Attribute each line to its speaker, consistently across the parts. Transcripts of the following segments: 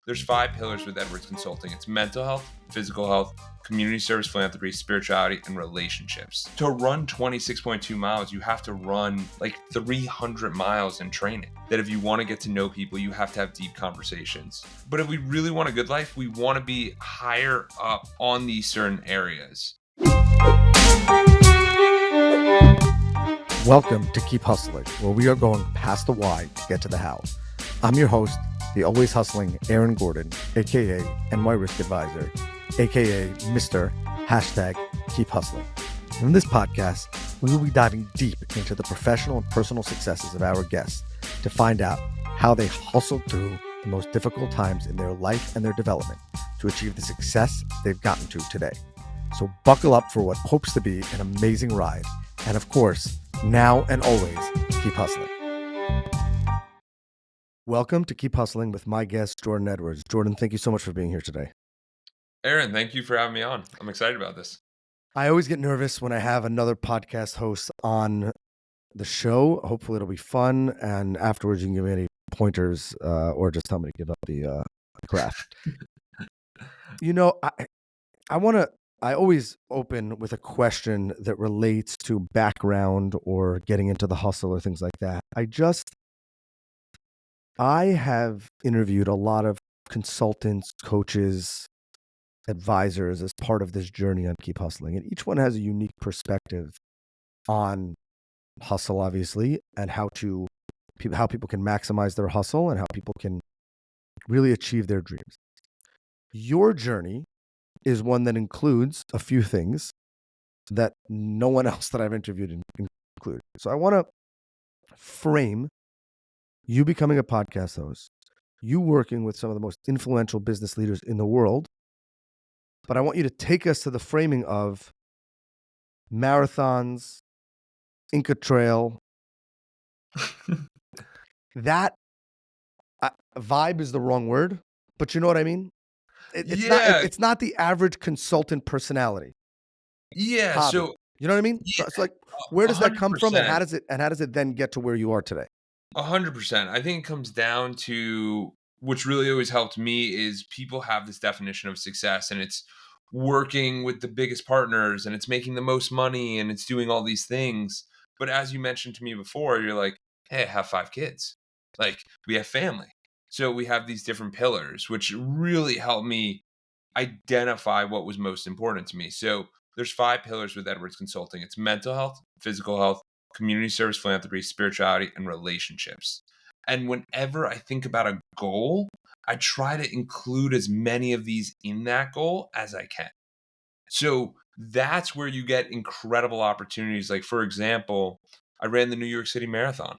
Speaker 1: There's 5 pillars with Edwards Consulting. It's mental health, physical health, community service, philanthropy, spirituality, and relationships. To run 26.2 miles, you have to run like 300 miles in training. That if you want to get to know people, you have to have deep conversations. But if we really want a good life, we want to be higher up on these certain areas.
Speaker 2: Welcome to Keep Hustling, where we are going past the why to get to the how. I'm your host, the always hustling Aaron Gordon, aka NY Risk Advisor, aka Mr. Keep Hustling. In this podcast, we will be diving deep into the professional and personal successes of our guests to find out how they hustled through the most difficult times in their life and their development to achieve the success they've gotten to today. So buckle up for what hopes to be an amazing ride. And of course, now and always, keep hustling. Welcome to Keep Hustling with my guest, Jordan Edwards. Jordan, thank you so much for being here today.
Speaker 1: Aaron, thank you for having me on. I'm excited about this.
Speaker 2: I always get nervous when I have another podcast host on the show. Hopefully it'll be fun. And afterwards, you can give me any pointers or just tell me to give up the craft. You know, I always open with a question that relates to background or getting into the hustle or things like that. I have interviewed a lot of consultants, coaches, advisors as part of this journey on Keep Hustling. And each one has a unique perspective on hustle, obviously, and how people can maximize their hustle and how people can really achieve their dreams. Your journey is one that includes a few things that no one else that I've interviewed included. So I want to frame you becoming a podcast host, you working with some of the most influential business leaders in the world, but I want you to take us to the framing of marathons, Inca Trail. That vibe is the wrong word, but you know what I mean? It's not the average consultant personality.
Speaker 1: Yeah.
Speaker 2: Hobby.
Speaker 1: So
Speaker 2: you know what I mean?
Speaker 1: yeah,
Speaker 2: It's like, where does that come from,
Speaker 1: 100%.
Speaker 2: and how does it then get to where you are today?
Speaker 1: 100%. I think it comes down to which really always helped me is people have this definition of success, and it's working with the biggest partners, and it's making the most money, and it's doing all these things. But as you mentioned to me before, you're like, hey, I have 5 kids. Like, we have family. So we have these different pillars, which really helped me identify what was most important to me. So there's 5 pillars with Edwards Consulting. It's mental health, physical health, community service, philanthropy, spirituality, and relationships. And whenever I think about a goal, I try to include as many of these in that goal as I can. So that's where you get incredible opportunities. Like, for example, I ran the New York City Marathon.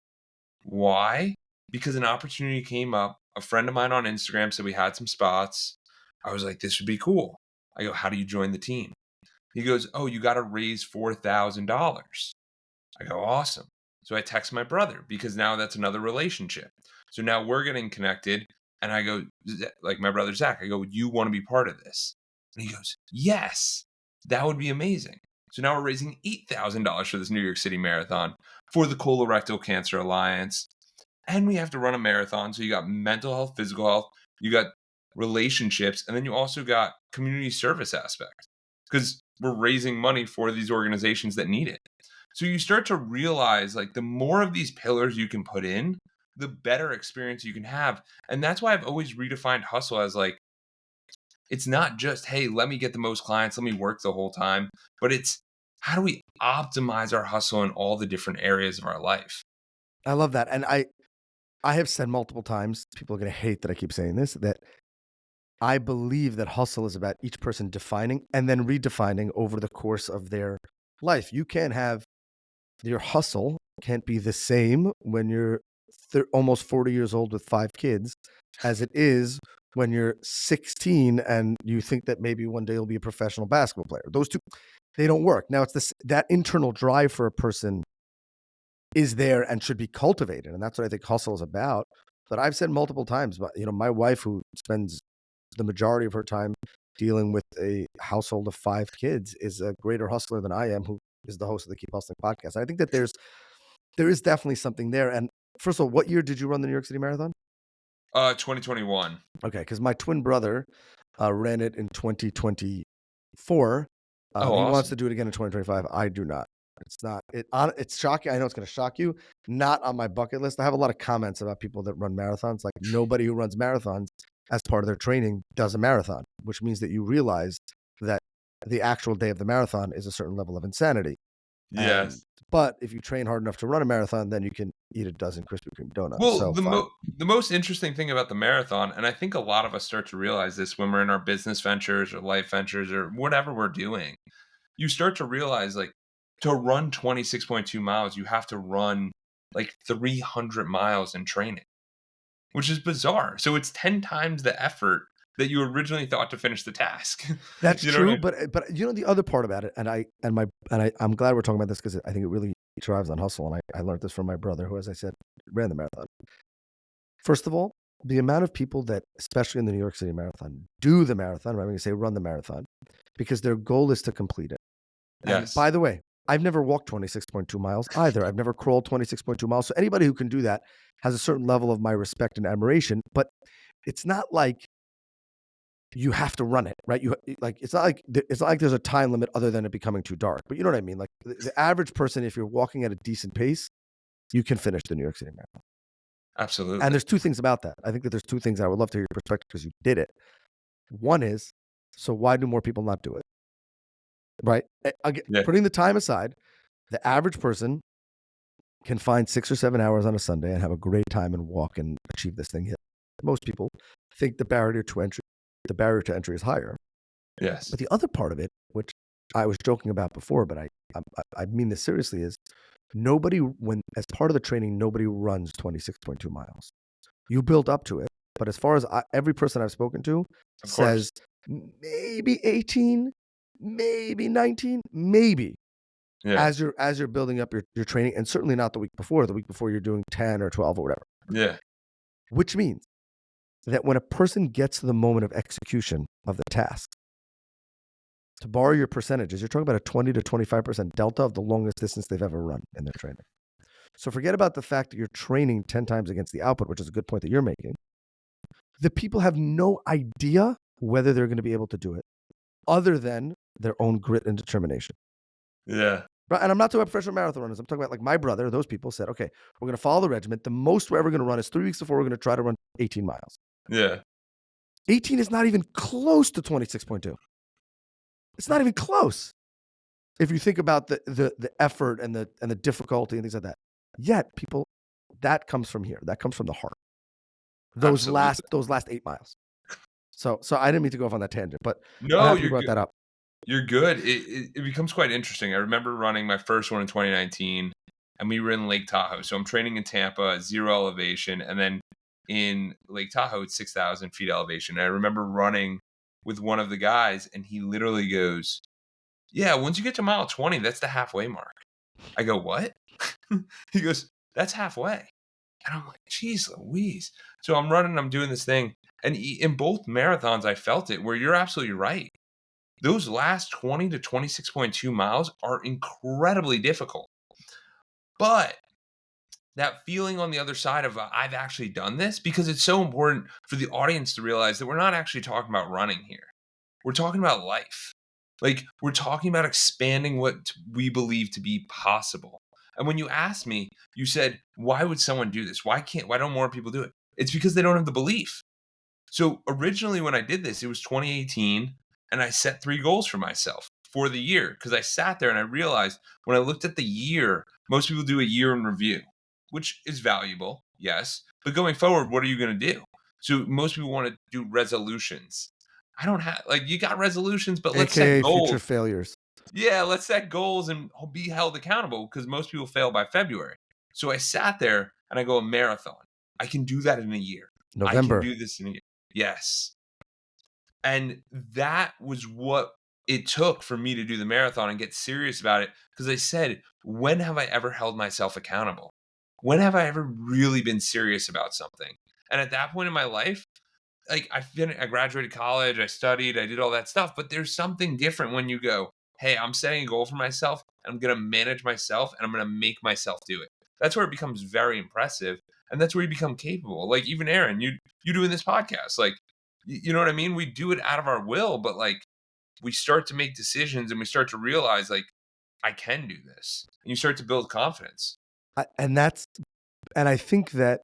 Speaker 1: Why? Because an opportunity came up. A friend of mine on Instagram said we had some spots. I was like, this would be cool. I go, how do you join the team? He goes, oh, you got to raise $4,000. I go, awesome. So I text my brother because now that's another relationship. So now we're getting connected. And I go, like my brother Zach, I go, you want to be part of this? And he goes, yes, that would be amazing. So now we're raising $8,000 for this New York City Marathon for the Colorectal Cancer Alliance. And we have to run a marathon. So you got mental health, physical health, you got relationships, and then you also got community service aspect because we're raising money for these organizations that need it. So you start to realize like the more of these pillars you can put in, the better experience you can have. And that's why I've always redefined hustle as like, it's not just, hey, let me get the most clients, let me work the whole time, but it's how do we optimize our hustle in all the different areas of our life?
Speaker 2: I love that. And I have said multiple times, people are going to hate that I keep saying this, that I believe that hustle is about each person defining and then redefining over the course of their life. You can't have your hustle can't be the same when you're almost 40 years old with 5 kids as it is when you're 16 and you think that maybe one day you'll be a professional basketball player. Those two, they don't work. Now it's that internal drive for a person is there and should be cultivated. And that's what I think hustle is about. But I've said multiple times, but my wife, who spends the majority of her time dealing with a household of 5 kids, is a greater hustler than I am, who is the host of the Keep Hustling podcast. I think that there is definitely something there. And first of all, what year did you run the New York City Marathon?
Speaker 1: 2021.
Speaker 2: Okay, because my twin brother ran it in 2024.
Speaker 1: Oh,
Speaker 2: He wants
Speaker 1: awesome.
Speaker 2: to do it again in 2025. I do not. It's not. It's shocking. I know it's going to shock you. Not on my bucket list. I have a lot of comments about people that run marathons. Like nobody who runs marathons as part of their training does a marathon, which means that you realize that the actual day of the marathon is a certain level of insanity. And
Speaker 1: Yes.
Speaker 2: but if you train hard enough to run a marathon, then you can eat a dozen Krispy Kreme donuts.
Speaker 1: Well,
Speaker 2: So fine.
Speaker 1: the most interesting thing about the marathon, and I think a lot of us start to realize this when we're in our business ventures or life ventures or whatever we're doing, you start to realize, like, to run 26.2 miles, you have to run, like, 300 miles in training, which is bizarre. So it's 10 times the effort that you originally thought to finish the task.
Speaker 2: That's
Speaker 1: You know what I
Speaker 2: true,
Speaker 1: mean?
Speaker 2: but you know the other part about it, and I'm glad we're talking about this because I think it really drives on hustle, and I learned this from my brother, who, as I said, ran the marathon. First of all, the amount of people that, especially in the New York City Marathon, do the marathon, right? I'm going to say run the marathon, because their goal is to complete it. And
Speaker 1: Yes.
Speaker 2: by the way, I've never walked 26.2 miles either. I've never crawled 26.2 miles. So anybody who can do that has a certain level of my respect and admiration. But it's not like you have to run it, right? You like it's not like there's a time limit other than it becoming too dark. But you know what I mean? Like the average person, if you're walking at a decent pace, you can finish the New York City Marathon. And
Speaker 1: Absolutely.
Speaker 2: there's two things about that. I think that there's two things I would love to hear your perspective because you did it. One is, so why do more people not do it? Right? Again,
Speaker 1: Yeah.
Speaker 2: putting the time aside, the average person can find 6 or 7 hours on a Sunday and have a great time and walk and achieve this thing. Yet most people think the barrier to entry is higher.
Speaker 1: Yes.
Speaker 2: But the other part of it, which I was joking about before, but I mean this seriously, is nobody, when as part of the training, nobody runs 26.2 miles. You build up to it, but as far as every person I've spoken to
Speaker 1: Of course.
Speaker 2: says maybe 18, maybe 19, maybe
Speaker 1: Yeah.
Speaker 2: as you're building up your training, and certainly not the week before. The week before you're doing 10 or 12 or whatever.
Speaker 1: Yeah.
Speaker 2: Which means that when a person gets to the moment of execution of the task, to borrow your percentages, you're talking about a 20 to 25% delta of the longest distance they've ever run in their training. So forget about the fact that you're training 10 times against the output, which is a good point that you're making. The people have no idea whether they're going to be able to do it other than their own grit and determination.
Speaker 1: Yeah.
Speaker 2: Right? And I'm not talking about professional marathon runners. I'm talking about like my brother. Those people said, okay, we're going to follow the regiment. The most we're ever going to run is 3 weeks before we're going to try to run 18 miles.
Speaker 1: Yeah.
Speaker 2: 18 is not even close to 26.2. It's not even close. If you think about the effort and the difficulty and things like that. Yet people, that comes from here. That comes from the heart. Those last
Speaker 1: Absolutely.
Speaker 2: those last 8 miles. So I didn't mean to go off on that tangent, but I'm
Speaker 1: No,
Speaker 2: happy you
Speaker 1: you're
Speaker 2: brought
Speaker 1: good.
Speaker 2: that up.
Speaker 1: You're good. It becomes quite interesting. I remember running my first one in 2019, and we were in Lake Tahoe. So I'm training in Tampa at 0 elevation, and then in Lake Tahoe, it's 6,000 feet elevation. And I remember running with one of the guys, and he literally goes, "Yeah, once you get to mile 20, that's the halfway mark." I go, "What?" He goes, "That's halfway." And I'm like, "Geez Louise." So I'm running, I'm doing this thing, and in both marathons, I felt it. Where you're absolutely right. Those last 20 to 26.2 miles are incredibly difficult. But that feeling on the other side of I've actually done this, because it's so important for the audience to realize that we're not actually talking about running here. We're talking about life. Like, we're talking about expanding what we believe to be possible. And when you asked me, you said, why would someone do this? Why don't more people do it? It's because they don't have the belief. So originally, when I did this, it was 2018, and I set 3 goals for myself for the year, because I sat there and I realized when I looked at the year, most people do a year in review, which is valuable, yes. But going forward, what are you going to do? So most people want to do resolutions. I don't have, like, you got resolutions, but let's set
Speaker 2: AKA future
Speaker 1: goals.
Speaker 2: failures.
Speaker 1: Yeah, let's set goals and be held accountable, because most people fail by February. So I sat there and I go, a marathon. I can do that in a year. I can
Speaker 2: November.
Speaker 1: do this in a year. Yes. And that was what it took for me to do the marathon and get serious about it, because I said, when have I ever held myself accountable? When have I ever really been serious about something? And at that point in my life, like, I graduated college, I studied, I did all that stuff, but there's something different when you go, "Hey, I'm setting a goal for myself, and I'm gonna manage myself, and I'm gonna make myself do it." That's where it becomes very impressive, And that's where you become capable. Like even Aaron, you doing this podcast, like you know what I mean? We do it out of our will, but like we start to make decisions and we start to realize like I can do this. And you start to build confidence.
Speaker 2: And that's and I think that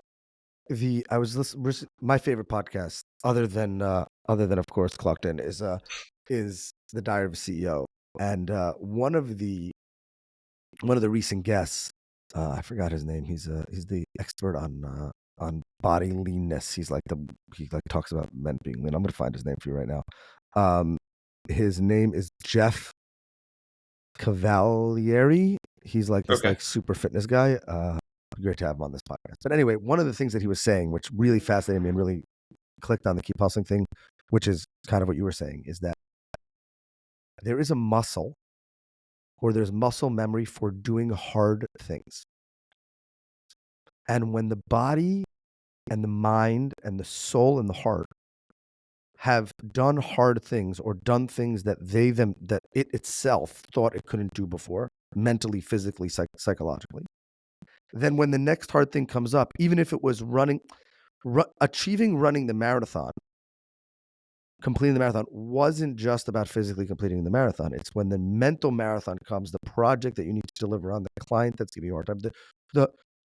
Speaker 2: the I was listening my favorite podcast other than of course Clocked In is The Diary of a CEO. And one of the recent guests, I forgot his name. He's the expert on body leanness. He like talks about men being lean. I'm gonna find his name for you right now. Um, his name is Jeff Cavalieri. He's like this
Speaker 1: Okay.
Speaker 2: like super fitness guy. Great to have him on this podcast. But anyway, one of the things that he was saying, which really fascinated me and really clicked on the keep hustling thing, which is kind of what you were saying, is that there is a muscle or there's muscle memory for doing hard things. And when the body and the mind and the soul and the heart have done hard things or done things that that it itself thought it couldn't do before, mentally, physically, psychologically, then when the next hard thing comes up, even if it was achieving running the marathon, completing the marathon wasn't just about physically completing the marathon. It's when the mental marathon comes, the project that you need to deliver on, the client that's giving you a hard time,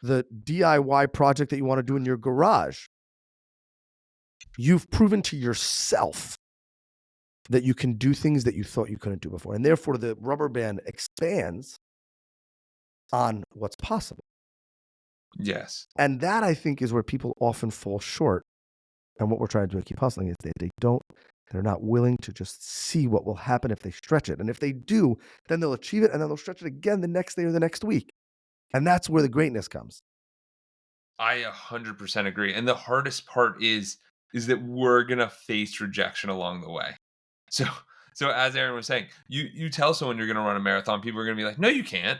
Speaker 2: the DIY project that you want to do in your garage. You've proven to yourself that you can do things that you thought you couldn't do before. And therefore, the rubber band expands on what's possible.
Speaker 1: Yes.
Speaker 2: And that, I think, is where people often fall short. And what we're trying to do at Keep Hustling is they're not willing to just see what will happen if they stretch it. And if they do, then they'll achieve it and then they'll stretch it again the next day or the next week. And that's where the greatness comes.
Speaker 1: I 100% agree. And the hardest part is that we're going to face rejection along the way. So so as Aaron was saying, you tell someone you're going to run a marathon, people are going to be like, "No, you can't.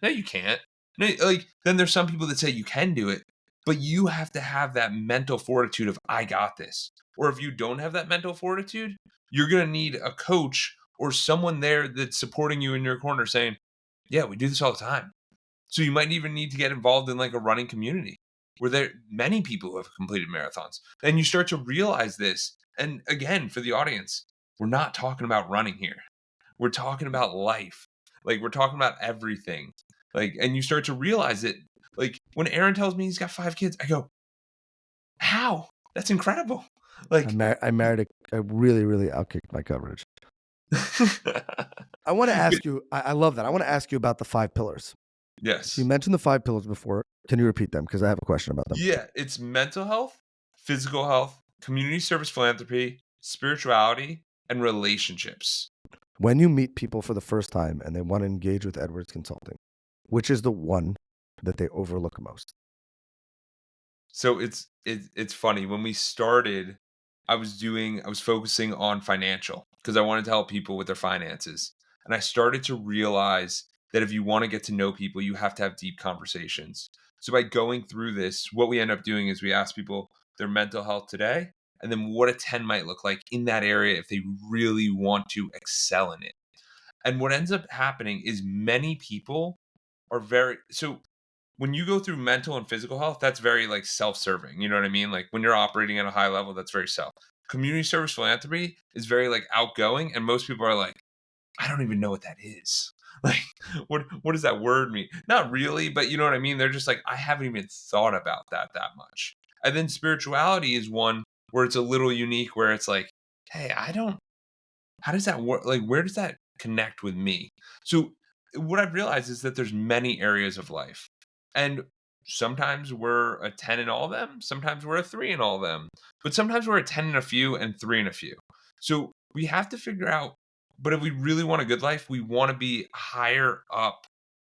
Speaker 1: No, you can't." No, like then there's some people that say you can do it, but you have to have that mental fortitude of I got this. Or if you don't have that mental fortitude, you're going to need a coach or someone there that's supporting you in your corner saying, "Yeah, we do this all the time." So you might even need to get involved in like a running community where there many people who have completed marathons. And you start to realize this. And again, for the audience, we're not talking about running here. We're talking about life. Like we're talking about everything. Like and you start to realize it. Like when Aaron tells me he's got 5 kids, I go, "How? That's incredible." Like
Speaker 2: I married I really, really outkicked my coverage. I want to ask you, I love that. I want to ask you about the 5 pillars. So you
Speaker 1: Yes.
Speaker 2: mentioned the 5 pillars before. Can you repeat them? Because I have a question about them.
Speaker 1: Yeah, it's mental health, physical health, community service philanthropy, spirituality, and relationships.
Speaker 2: When you meet people for the first time and they want to engage with Edwards Consulting, which is the one that they overlook most?
Speaker 1: So it's funny. When we started, I was focusing on financial because I wanted to help people with their finances. And I started to realize that if you want to get to know people, you have to have deep conversations. So by going through this, what we end up doing is we ask people their mental health today and then what a 10 might look like in that area if they really want to excel in it. And what ends up happening is many people are very so when you go through mental and physical health, that's very like self-serving. You know what I mean? Like when you're operating at a high level, that's very self. Community service philanthropy is very like outgoing, and most people are like, I don't even know what that is. Like, what does that word mean? Not really, but you know what I mean? They're just like, I haven't even thought about that much. And then spirituality is one where it's a little unique, where it's like, hey, I don't how does that work? Like, where does that connect with me? So, what I've realized is that there's many areas of life, and sometimes we're a 10 in all of them. Sometimes we're a 3 in all of them, but sometimes we're a 10 in a few and 3 in a few. So we have to figure out. But if we really want a good life, we want to be higher up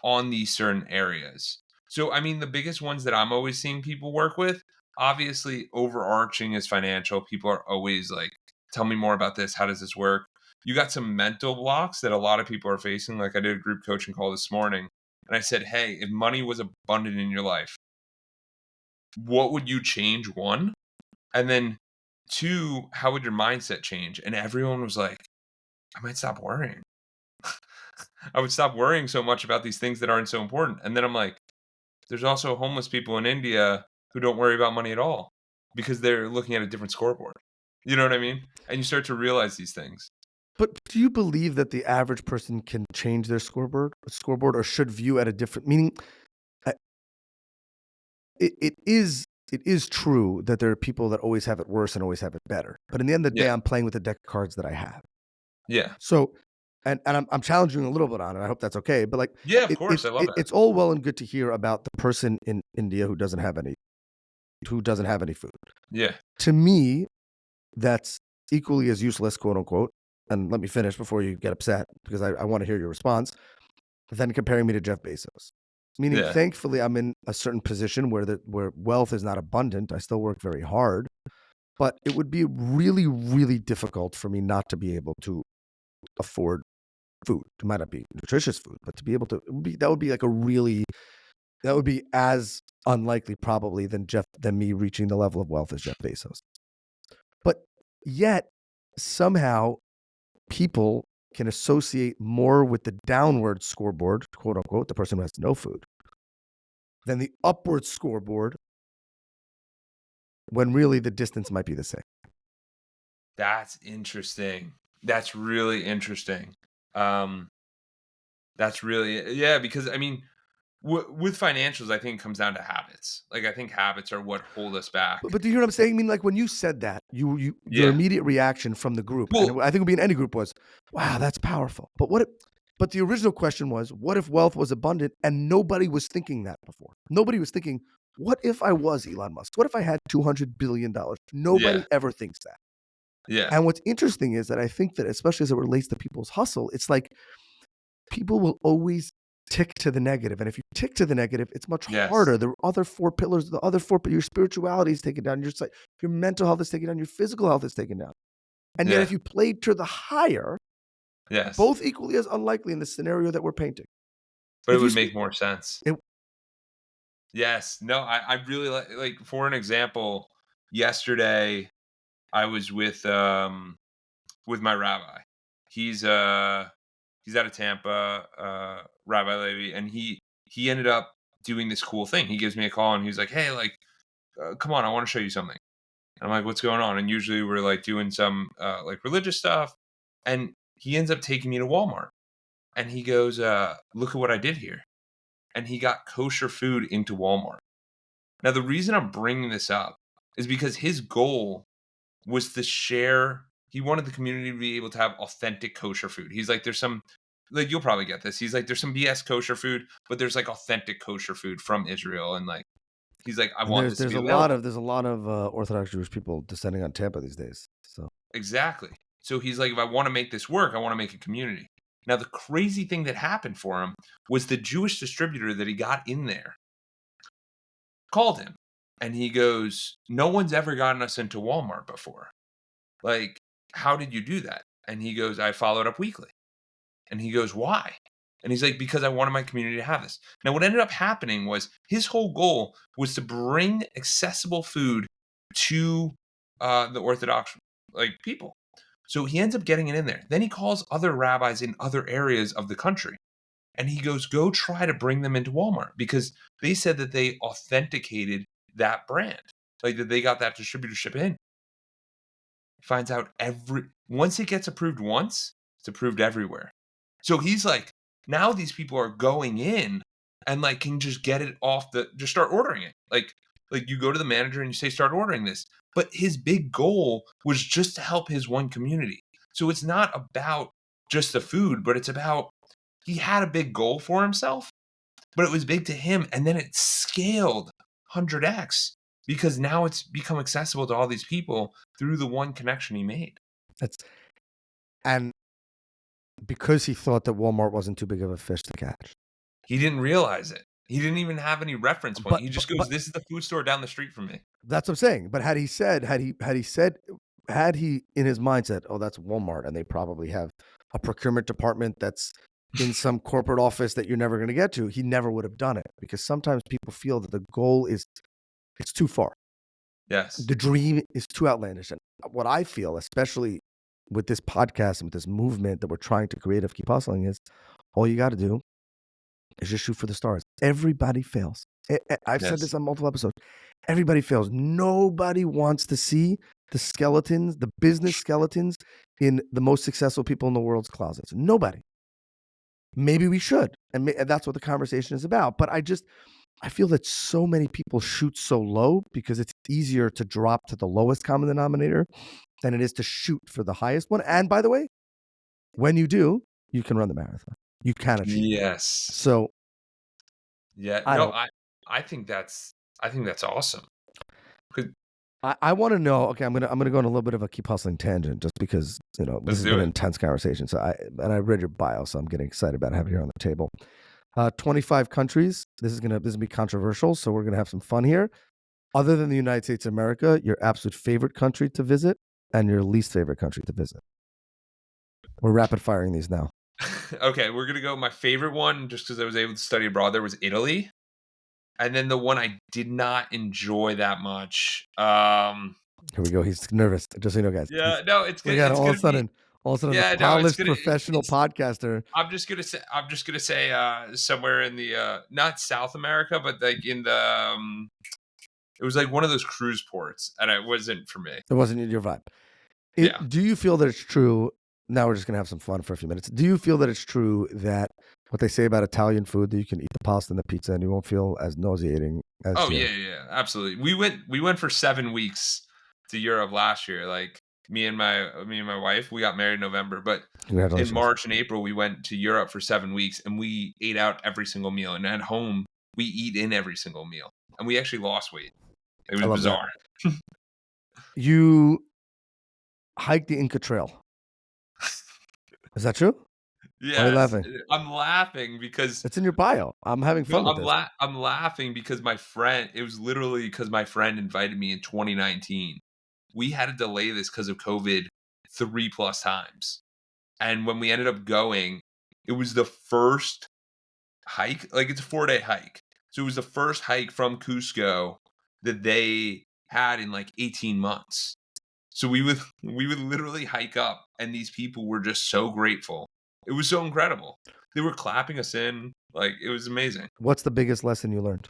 Speaker 1: on these certain areas. So, I mean, the biggest ones that I'm always seeing people work with, obviously, overarching is financial. People are always like, tell me more about this. How does this work? You got some mental blocks that a lot of people are facing. Like I did a group coaching call this morning and I said, hey, if money was abundant in your life, what would you change? One. And then two, how would your mindset change? And everyone was like, I might stop worrying. I would stop worrying so much about these things that aren't so important. And then I'm like, there's also homeless people in India who don't worry about money at all because they're looking at a different scoreboard. You know what I mean? And you start to realize these things.
Speaker 2: But do you believe that the average person can change their scoreboard, or should view at a different meaning? uh, it is true that there are people that always have it worse and always have it better. But in the end of the day,
Speaker 1: Yeah.
Speaker 2: I'm playing with the deck of cards that I have.
Speaker 1: Yeah.
Speaker 2: So, and I'm challenging you a little bit on it. I hope that's okay. But like,
Speaker 1: Yeah, of course. I love that.
Speaker 2: it's all well and good to hear about the person in India who doesn't have any food.
Speaker 1: Yeah.
Speaker 2: To me, that's equally as useless, quote unquote. And let me finish before you get upset, because I want to hear your response. Than comparing me to Jeff Bezos. Meaning,
Speaker 1: Yeah.
Speaker 2: thankfully, I'm in a certain position where wealth is not abundant. I still work very hard, but it would be really, really difficult for me not to be able to afford food. It might not be nutritious food, but to be able to, that would be like that would be as unlikely probably than me reaching the level of wealth as Jeff Bezos. But yet, somehow, people can associate more with the downward scoreboard, quote unquote, the person who has no food, than the upward scoreboard, when really the distance might be the same.
Speaker 1: That's interesting. That's really interesting. Um, that's really, yeah, because I mean, with financials, I think it comes down to habits. Like I think habits are what hold us
Speaker 2: But,
Speaker 1: back.
Speaker 2: but do you hear what I'm saying? I mean, like when you said that, your
Speaker 1: Yeah.
Speaker 2: immediate reaction from the group, and
Speaker 1: Well,
Speaker 2: I think it would be in any group, was, "Wow, that's powerful." But but the original question was, what if wealth was abundant and nobody was thinking that before? Nobody was thinking, what if I was Elon Musk? What if I had $200 billion?
Speaker 1: yeah.
Speaker 2: Nobody ever thinks that.
Speaker 1: Yeah.
Speaker 2: And what's interesting is that I think that, especially as it relates to people's hustle, it's like people will always tick to the negative. And if you tick to the negative, it's much
Speaker 1: Yes.
Speaker 2: harder. The other four pillars, your spirituality is taken down, your mental health is taken down, your physical health is taken down. And yet,
Speaker 1: Yeah.
Speaker 2: if you played to the higher,
Speaker 1: Yes.
Speaker 2: both equally as unlikely in the scenario that we're painting.
Speaker 1: But it
Speaker 2: If you
Speaker 1: would
Speaker 2: speak,
Speaker 1: make more sense.
Speaker 2: it,
Speaker 1: Yes. No, I really like for an example, yesterday I was with my rabbi. He's he's out of Tampa, Rabbi Levi, and he ended up doing this cool thing. He gives me a call and he's like, "Hey, like, come on, I want to show you something." And I'm like, "What's going on?" And usually we're like doing some like religious stuff, and he ends up taking me to Walmart, and he goes, "Look at what I did here," and he got kosher food into Walmart. Now, the reason I'm bringing this up is because his goal was to share. He wanted the community to be able to have authentic kosher food. He's like, there's some, like, you'll probably get this. He's like, there's some BS kosher food, but there's like authentic kosher food from Israel. And like, he's like, I
Speaker 2: and
Speaker 1: want
Speaker 2: there's
Speaker 1: this to
Speaker 2: there's
Speaker 1: be
Speaker 2: a lot
Speaker 1: available.
Speaker 2: of Orthodox Jewish people descending on Tampa these days. So
Speaker 1: Exactly. So he's like, if I want to make this work, I want to make a community. Now, the crazy thing that happened for him was the Jewish distributor that he got in there called him and he goes, no one's ever gotten us into Walmart before. Like, how did you do that? And he goes, I followed up weekly. And he goes, why? And he's like, because I wanted my community to have this. Now, what ended up happening was his whole goal was to bring accessible food to the Orthodox like people. So he ends up getting it in there. Then he calls other rabbis in other areas of the country. And he goes, go try to bring them into Walmart because they said that they authenticated that brand, like that they got that distributorship in. Finds out every once it gets approved once, it's approved everywhere. So he's like, now these people are going in and like can just get it off the just start ordering it. Like you go to the manager and you say start ordering this. But his big goal was just to help his one community. So it's not about just the food, but it's about he had a big goal for himself, but it was big to him and then it scaled 100x because now it's become accessible to all these people through the one connection he made.
Speaker 2: that's and because he thought that Walmart wasn't too big of a fish to catch.
Speaker 1: He didn't realize it. He didn't even have any reference point.
Speaker 2: But
Speaker 1: He
Speaker 2: but
Speaker 1: just goes,
Speaker 2: but
Speaker 1: "This is the food store down the street from me."
Speaker 2: That's what I'm saying. But had he in his mindset, oh, that's Walmart, and they probably have a procurement department that's in some corporate office that you're never going to get to, he never would have done it, because sometimes people feel that the goal is it's too far.
Speaker 1: Yes.
Speaker 2: The dream is too outlandish. And what I feel, especially with this podcast and with this movement that we're trying to create of Keep Hustling, is all you got to do is just shoot for the stars. Everybody fails. I've said
Speaker 1: Yes.
Speaker 2: this on multiple episodes. Everybody fails. Nobody wants to see the skeletons, the business skeletons in the most successful people in the world's closets. Nobody. Maybe we should. And that's what the conversation is about. But I feel that so many people shoot so low because it's easier to drop to the lowest common denominator than it is to shoot for the highest one. And by the way, when you do, you can run the marathon. You can achieve.
Speaker 1: Yes.
Speaker 2: So
Speaker 1: Yeah.
Speaker 2: I
Speaker 1: No,
Speaker 2: don't.
Speaker 1: I think that's awesome. 'Cause
Speaker 2: I want to know. Okay, I'm gonna go on a little bit of a keep hustling tangent, just because this
Speaker 1: let's
Speaker 2: has
Speaker 1: do
Speaker 2: been an
Speaker 1: it.
Speaker 2: intense conversation. So I read your bio, so I'm getting excited about having it here on the table. 25 countries. This is gonna be controversial, so we're gonna have some fun here. Other than the United States of America, your absolute favorite country to visit and your least favorite country to visit. We're rapid firing these now.
Speaker 1: Okay, we're gonna go my favorite one, just because I was able to study abroad there, was Italy. And then the one I did not enjoy that much,
Speaker 2: Here we go. He's nervous. Just so you know, guys.
Speaker 1: yeah, no,
Speaker 2: Look at it.
Speaker 1: it's gonna be
Speaker 2: All of a sudden,
Speaker 1: yeah,
Speaker 2: the
Speaker 1: no,
Speaker 2: polished professional
Speaker 1: it's
Speaker 2: podcaster.
Speaker 1: I'm just gonna say, somewhere in the, not South America, but, like, in the, it was, like, one of those cruise ports, and it wasn't for me.
Speaker 2: It wasn't your vibe.
Speaker 1: Yeah.
Speaker 2: Do you feel that it's true? Now we're just gonna have some fun for a few minutes. Do you feel that it's true that what they say about Italian food, that you can eat the pasta and the pizza and you won't feel as nauseating as
Speaker 1: Oh,
Speaker 2: you?
Speaker 1: yeah, yeah, yeah, absolutely. We went for 7 weeks to Europe last year, like, me and my wife, we got married in November, but in
Speaker 2: Congratulations.
Speaker 1: March and April, we went to Europe for 7 weeks, and we ate out every single meal, and at home, we eat in every single meal, and we actually lost weight. It
Speaker 2: I
Speaker 1: was
Speaker 2: love that.
Speaker 1: bizarre.
Speaker 2: You hike the Inca Trail. Is that true? Why are you
Speaker 1: Yes,
Speaker 2: laughing?
Speaker 1: I'm laughing because
Speaker 2: It's in your bio. I'm having
Speaker 1: no,
Speaker 2: fun with this.
Speaker 1: I'm laughing because my friend, it was literally because my friend invited me in 2019. We had to delay this because of COVID 3 plus times, and when we ended up going, it was the first hike, like, it's a 4-day hike. So it was the first hike from Cusco that they had in, like, 18 months. So we would literally hike up, and these people were just so grateful. It was so incredible. They were clapping us in, like, it was amazing.
Speaker 2: What's the biggest lesson you learned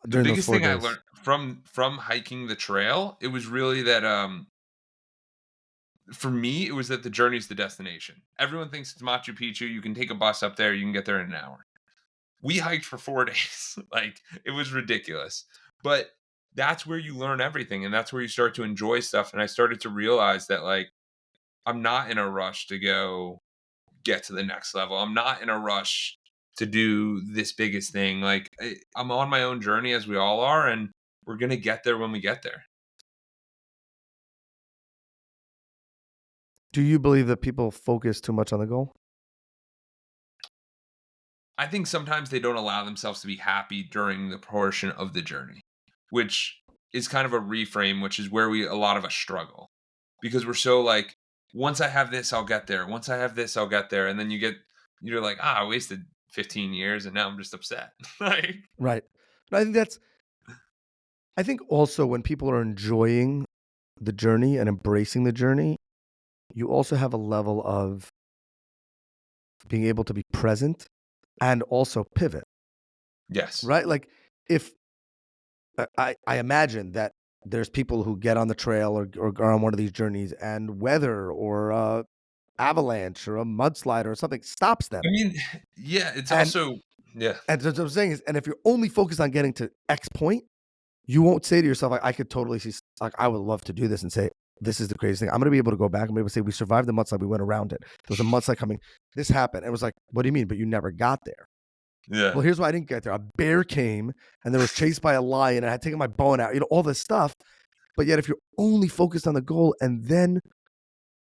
Speaker 1: The
Speaker 2: during those
Speaker 1: biggest
Speaker 2: four
Speaker 1: thing I
Speaker 2: days?
Speaker 1: learned from hiking the trail, it was really that, for me, it was that the journey is the destination. Everyone thinks it's Machu Picchu, you can take a bus up there, you can get there in an hour. We hiked for 4 days. Like, it was ridiculous. But that's where you learn everything, and that's where you start to enjoy stuff, and I started to realize that, like, I'm not in a rush to go get to the next level. I'm not in a rush to do this biggest thing. Like, I'm on my own journey, as we all are, and we're gonna get there when we get there.
Speaker 2: Do you believe that people focus too much on the goal?
Speaker 1: I think sometimes they don't allow themselves to be happy during the portion of the journey, which is kind of a reframe, which is where a lot of us struggle, because we're so like, once I have this, I'll get there. Once I have this, I'll get there. And then you're like, I wasted 15 years and now I'm just upset. Like,
Speaker 2: Right. But I think also when people are enjoying the journey and embracing the journey, you also have a level of being able to be present and also pivot,
Speaker 1: yes.
Speaker 2: right? Like if I imagine that there's people who get on the trail or are on one of these journeys and weather or avalanche or a mudslide or something stops them.
Speaker 1: I mean, yeah, it's
Speaker 2: And
Speaker 1: also, yeah,
Speaker 2: so what I'm saying is, and if you're only focused on getting to X point, you won't say to yourself, I could totally see, like, I would love to do this and say, this is the craziest thing. I'm going to be able to go back and be able to say, we survived the mudslide. We went around it. There was a mudslide coming. This happened. It was like, what do you mean? But you never got there.
Speaker 1: yeah,
Speaker 2: Well, here's why I didn't get there. A bear came and there was chased by a lion. And I had taken my bow out, all this stuff. But yet, if you're only focused on the goal, and then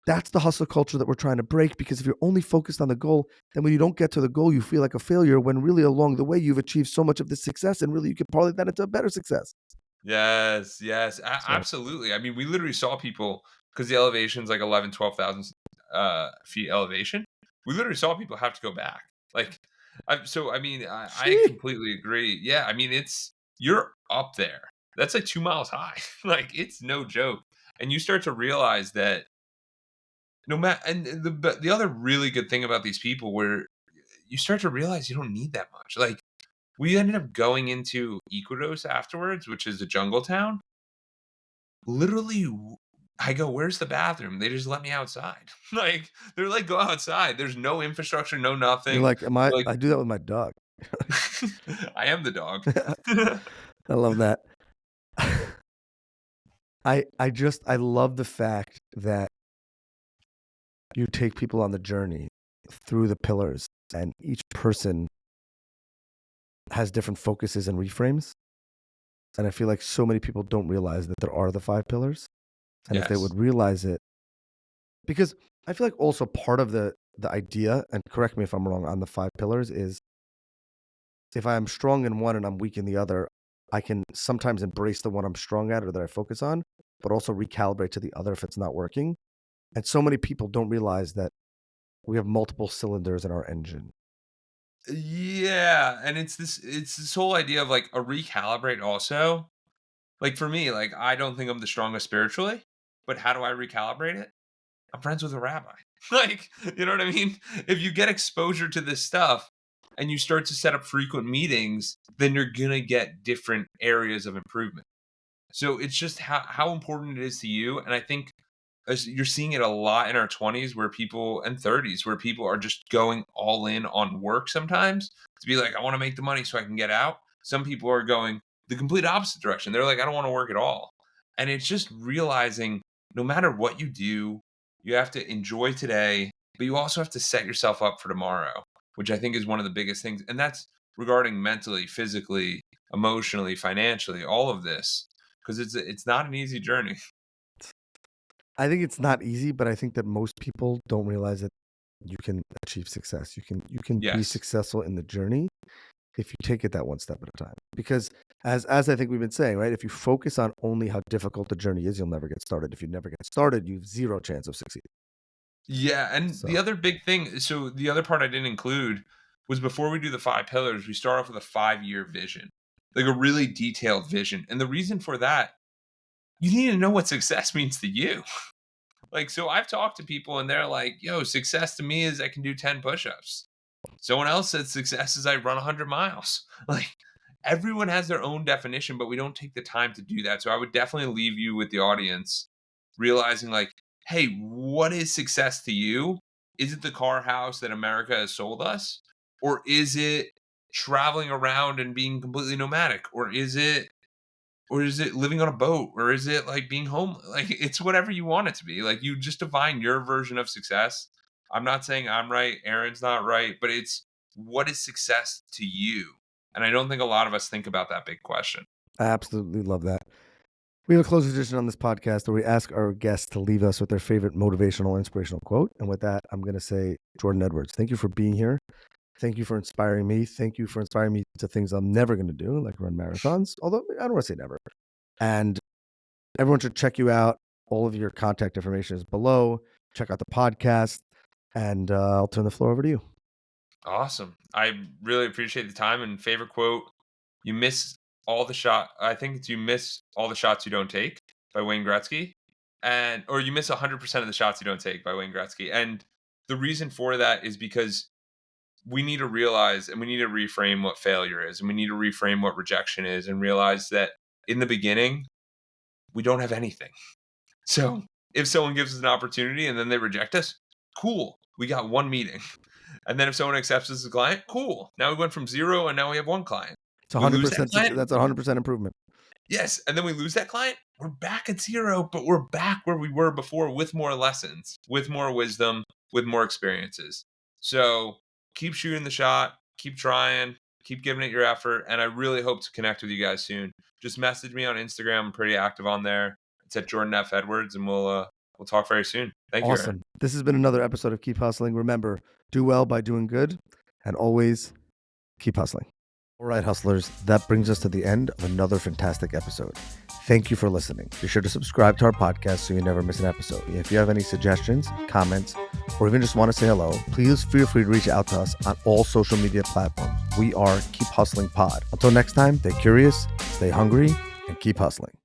Speaker 2: that's the hustle culture that we're trying to break, because if you're only focused on the goal, then when you don't get to the goal, you feel like a failure, when really along the way, you've achieved so much of this success, and really you could parlay that into a better success.
Speaker 1: yes, yes,
Speaker 2: So,
Speaker 1: absolutely. I mean, we literally saw people, because the elevation's like 11, 12,000 feet elevation. We literally saw people have to go back. Like, I mean, I
Speaker 2: sheesh.
Speaker 1: completely agree. Yeah, I mean, you're up there. That's like 2 miles high. Like, it's no joke. And you start to realize that no matter, and the other really good thing about these people, where you start to realize you don't need that much. Like, We ended up going into Equidos afterwards, which is a jungle town. Literally, I go, "Where's the bathroom?" They just let me outside. Like, they're like, "Go outside." There's no infrastructure, no
Speaker 2: You're
Speaker 1: nothing.
Speaker 2: like, "Am I?"
Speaker 1: Like,
Speaker 2: I do that with my dog.
Speaker 1: I am the dog.
Speaker 2: I love that. I love the fact that you take people on the journey through the pillars, and each person has different focuses and reframes. And I feel like so many people don't realize that there are the 5 pillars. And if they
Speaker 1: Yes.
Speaker 2: would realize it, because I feel like also part of the idea, and correct me if I'm wrong on the 5 pillars, is if I am strong in one and I'm weak in the other, I can sometimes embrace the one I'm strong at or that I focus on, but also recalibrate to the other if it's not working. And so many people don't realize that we have multiple cylinders in our engine.
Speaker 1: Yeah, and it's this whole idea of, like, a recalibrate also. Like, for me, like, I don't think I'm the strongest spiritually, but how do I recalibrate it? I'm friends with a rabbi. Like, you know what I mean? If you get exposure to this stuff and you start to set up frequent meetings, then you're gonna get different areas of improvement. So it's just how important it is to you. And I think as you're seeing it a lot in our 20s where people and 30s where people are just going all in on work sometimes to be like, I want to make the money so I can get out. Some people are going the complete opposite direction. They're like, I don't want to work at all. And it's just realizing no matter what you do, you have to enjoy today, but you also have to set yourself up for tomorrow, which I think is one of the biggest things. And that's regarding mentally, physically, emotionally, financially, all of this, because it's not an easy journey.
Speaker 2: I think it's not easy, but I think that most people don't realize that you can achieve success. You can be
Speaker 1: Yes.
Speaker 2: successful in the journey if you take it that one step at a time. Because as I think we've been saying, right? If you focus on only how difficult the journey is, you'll never get started. If you never get started, you have zero chance of succeeding.
Speaker 1: Yeah, and the
Speaker 2: So
Speaker 1: other big thing, so the other part I didn't include was before we do the 5 pillars, we start off with a 5-year vision, like a really detailed vision. And the reason for that, you need to know what success means to you. Like, so I've talked to people and they're like, yo, success to me is I can do 10 push-ups. Someone else said success is I run 100 miles. Like, everyone has their own definition, but we don't take the time to do that. So I would definitely leave you with the audience realizing, like, hey, what is success to you? Is it the car house that America has sold us? Or is it traveling around and being completely nomadic? Or is it living on a boat? Or is it like being home? Like, it's whatever you want it to be. Like, you just define your version of success. I'm not saying I'm right, Aaron's not right, but it's what is success to you? And I don't think a lot of us think about that big question.
Speaker 2: I absolutely love that. We have a closed edition on this podcast where we ask our guests to leave us with their favorite motivational or inspirational quote. And with that, I'm going to say, Jordan Edwards, thank you for being here. Thank you for inspiring me. Thank you for inspiring me to things I'm never going to do, like run marathons. Although I don't want to say never. And everyone should check you out. All of your contact information is below. Check out the podcast. And I'll turn the floor over to you.
Speaker 1: Awesome. I really appreciate the time. And favorite quote, you miss all the shot. I think it's you miss all the shots you don't take by Wayne Gretzky. Or you miss 100% of the shots you don't take by Wayne Gretzky. And the reason for that is because we need to realize and we need to reframe what failure is and we need to reframe what rejection is and realize that in the beginning, we don't have anything. So if someone gives us an opportunity and then they reject us, cool. We got one meeting. And then if someone accepts us as a client, cool. Now we went from 0 and now we have one client.
Speaker 2: It's
Speaker 1: We lose that
Speaker 2: 100%.
Speaker 1: client.
Speaker 2: That's 100% improvement.
Speaker 1: Yes. And then we lose that client. We're back at 0, but we're back where we were before with more lessons, with more wisdom, with more experiences. So keep shooting the shot, keep trying, keep giving it your effort. And I really hope to connect with you guys soon. Just message me on Instagram. I'm pretty active on there. It's at Jordan F. Edwards, and we'll talk very soon. Thank you, Aaron.
Speaker 2: Awesome. This has been another episode of Keep Hustling. Remember, do well by doing good and always keep hustling. All right, hustlers, that brings us to the end of another fantastic episode. Thank you for listening. Be sure to subscribe to our podcast so you never miss an episode. If you have any suggestions, comments, or even just want to say hello, please feel free to reach out to us on all social media platforms. We are Keep Hustling Pod. Until next time, stay curious, stay hungry, and keep hustling.